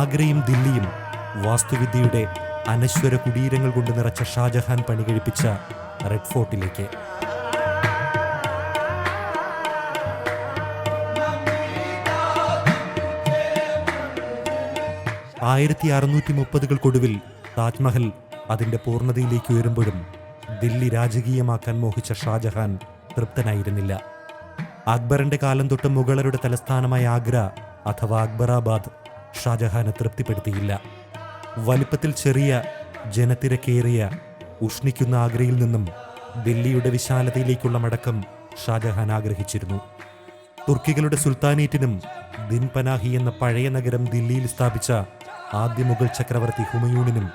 ആഗ്രയും ദില്ലിയും വാസ്തുവിദ്യയുടെ അനശ്വര കുടീരങ്ങൾ കൊണ്ട് നിറച്ച ഷാജഹാൻ പണികഴിപ്പിച്ച റെഡ് ഫോർട്ടിലേക്ക്. 1630-കൾക്കൊടുവിൽ താജ്മഹൽ അതിൻ്റെ പൂർണ്ണതയിലേക്ക് ഉയരുമ്പോഴും ദില്ലി രാജകീയമാക്കാൻ മോഹിച്ച ഷാജഹാൻ തൃപ്തനായിരുന്നില്ല. അക്ബറിന്റെ കാലം തൊട്ട് മുഗളരുടെ തലസ്ഥാനമായ ആഗ്ര അഥവാ അക്ബറാബാദ് ഷാജഹാനെ തൃപ്തിപ്പെടുത്തിയില്ല. വലിപ്പത്തിൽ ചെറിയ, ജനത്തിരക്കേറിയ, ഉഷ്ണിക്കുന്ന ആഗ്രയിൽ നിന്നും ദില്ലിയുടെ വിശാലതയിലേക്കുള്ള മടക്കം ഷാജഹാൻ ആഗ്രഹിച്ചിരുന്നു. തുർക്കികളുടെ സുൽത്താനേറ്റിനും ദിൻപനാഹി എന്ന പഴയ നഗരം ദില്ലിയിൽ സ്ഥാപിച്ച ആദ്യ മുഗൾ ചക്രവർത്തി ഹുമയൂണിനും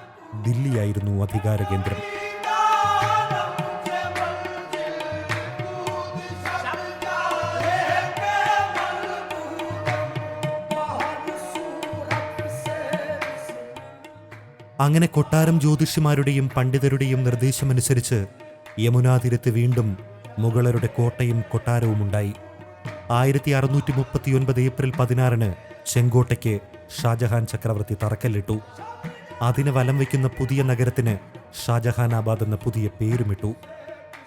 ദില്ലിയായിരുന്നു അധികാര കേന്ദ്രം. അങ്ങനെ കൊട്ടാരം ജ്യോതിഷിമാരുടെയും പണ്ഡിതരുടെയും നിർദ്ദേശമനുസരിച്ച് യമുനാ തീരത്ത് വീണ്ടും മുഗളരുടെ കോട്ടയും കൊട്ടാരവുമുണ്ടായി. 1639 ഏപ്രിൽ 16 ചെങ്കോട്ടയ്ക്ക് ഷാജഹാൻ ചക്രവർത്തി തറക്കല്ലിട്ടു. അതിന് വലം വയ്ക്കുന്ന പുതിയ നഗരത്തിന് ഷാജഹാനാബാദ് എന്ന പുതിയ പേരുമിട്ടു.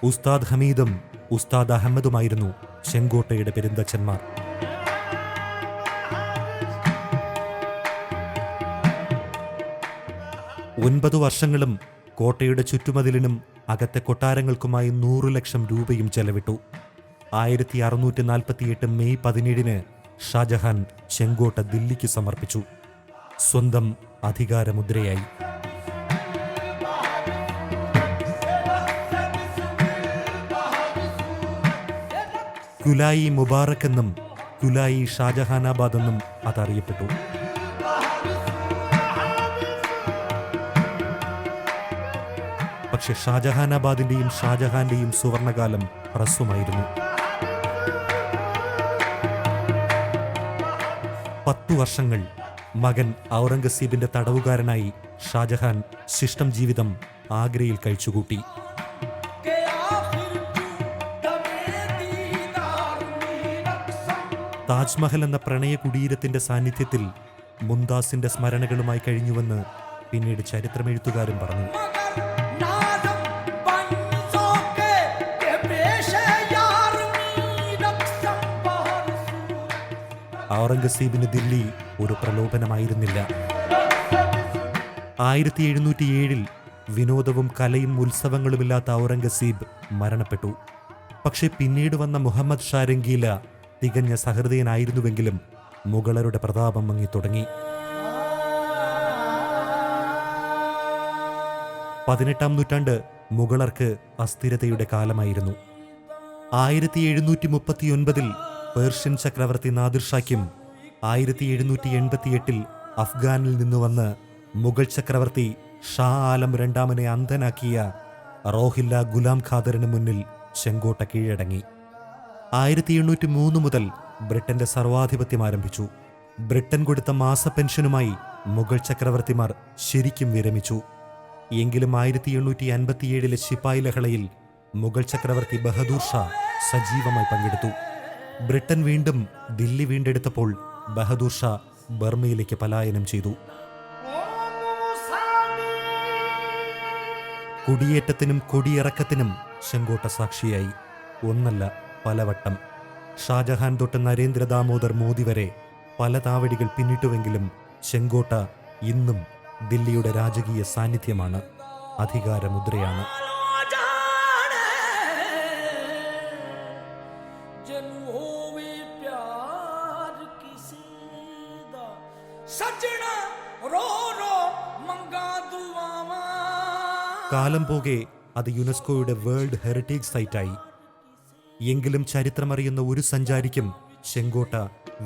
ഉസ്താദ് ഹമീദും ഉസ്താദ് അഹമ്മദുമായിരുന്നു ചെങ്കോട്ടയുടെ പെരുന്തച്ഛന്മാർ. 9 വർഷങ്ങളും കോട്ടയുടെ ചുറ്റുമതിലിനും അകത്തെ കൊട്ടാരങ്ങൾക്കുമായി 100 ലക്ഷം രൂപയും ചെലവിട്ടു. 1648 മെയ് 17 ഷാജഹാൻ ചെങ്കോട്ട ദില്ലിക്ക് സമർപ്പിച്ചു. സ്വന്തം അധികാരമുദ്രയായി. കുലായി മുബാറക് എന്നും കുലായി ഷാജഹാനാബാദ് എന്നും അതറിയപ്പെട്ടു. പക്ഷെ ഷാജഹാനാബാദിന്റെയും ഷാജഹാന്റെയും സുവർണകാലം ഹ്രസ്വമായിരുന്നു. 10 വർഷങ്ങൾ മകൻ ഔറംഗസീബിന്റെ തടവുകാരനായി ഷാജഹാൻ ശിഷ്ടം ജീവിതം ആഗ്രയിൽ കഴിച്ചുകൂട്ടി. താജ്മഹൽ എന്ന പ്രണയ കുടീരത്തിന്റെ സാന്നിധ്യത്തിൽ മുംതാസിന്റെ സ്മരണകളുമായി കഴിഞ്ഞുവെന്ന് പിന്നീട് ചരിത്രമെഴുത്തുകാരും പറഞ്ഞു. ഔറംഗസീബിന് ദില്ലി ഒരു പ്രലോഭനമായിരുന്നില്ല. 1707 വിനോദവും കലയും ഉത്സവങ്ങളുമില്ലാത്ത ഔറംഗസീബ് മരണപ്പെട്ടു. പക്ഷെ പിന്നീട് വന്ന മുഹമ്മദ് ഷാ രംഗീല തികഞ്ഞ സഹൃദയനായിരുന്നുവെങ്കിലും മുഗളരുടെ പ്രതാപം മങ്ങിത്തുടങ്ങി. 18-ാം നൂറ്റാണ്ട് മുഗളർക്ക് അസ്ഥിരതയുടെ കാലമായിരുന്നു. 1739 പേർഷ്യൻ ചക്രവർത്തി നാദിർ ഷായ്ക്കും 1788 അഫ്ഗാനിൽ നിന്ന് വന്ന് മുഗൾ ചക്രവർത്തി ഷാ ആലം രണ്ടാമനെ അന്ധനാക്കിയ റോഹില്ല ഗുലാം ഖാദറിന് മുന്നിൽ ചെങ്കോട്ട കീഴടങ്ങി. 1803 മുതൽ ബ്രിട്ടന്റെ സർവാധിപത്യം ആരംഭിച്ചു. ബ്രിട്ടൻ കൊടുത്ത മാസ പെൻഷനുമായി മുഗൾ ചക്രവർത്തിമാർ ശരിക്കും വിരമിച്ചു. എങ്കിലും 1857 ശിപ്പായി ലഹളയിൽ മുഗൾ ചക്രവർത്തി ബഹദൂർ ഷാ സജീവമായി പങ്കെടുത്തു. ബ്രിട്ടൻ വീണ്ടും ദില്ലി വീണ്ടെടുത്തപ്പോൾ ബഹദൂർ ഷാ ബർമയിലേക്ക് പലായനം ചെയ്തു. കുടിയേറ്റത്തിനും കൊടിയിറക്കത്തിനും ചെങ്കോട്ട സാക്ഷിയായി. ഒന്നല്ല പലവട്ടം. ഷാജഹാൻ തൊട്ട് നരേന്ദ്ര ദാമോദർ മോദി വരെ പല താവടികൾ പിന്നിട്ടുവെങ്കിലും ചെങ്കോട്ട ഇന്നും ദില്ലിയുടെ രാജകീയ സാന്നിധ്യമാണ്, അധികാരമുദ്രയാണ്. കാലം പോകെ അത് യുനെസ്കോയുടെ വേൾഡ് ഹെറിറ്റേജ് സൈറ്റായി. എങ്കിലും ചരിത്രമറിയുന്ന ഒരു സഞ്ചാരിക്കും ചെങ്കോട്ട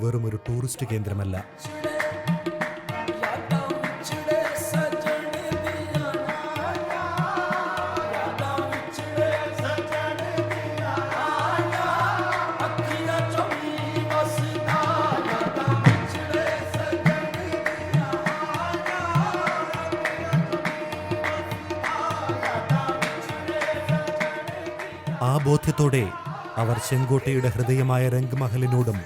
വെറുമൊരു ടൂറിസ്റ്റ് കേന്ദ്രമല്ല. ആ ബോധ്യത്തോടെ അവർ ചെങ്കോട്ടയുടെ ഹൃദയമായ രംഗ് മഹലിനോടും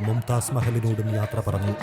മുംതാസ് മഹലിനോടും യാത്ര പറഞ്ഞു.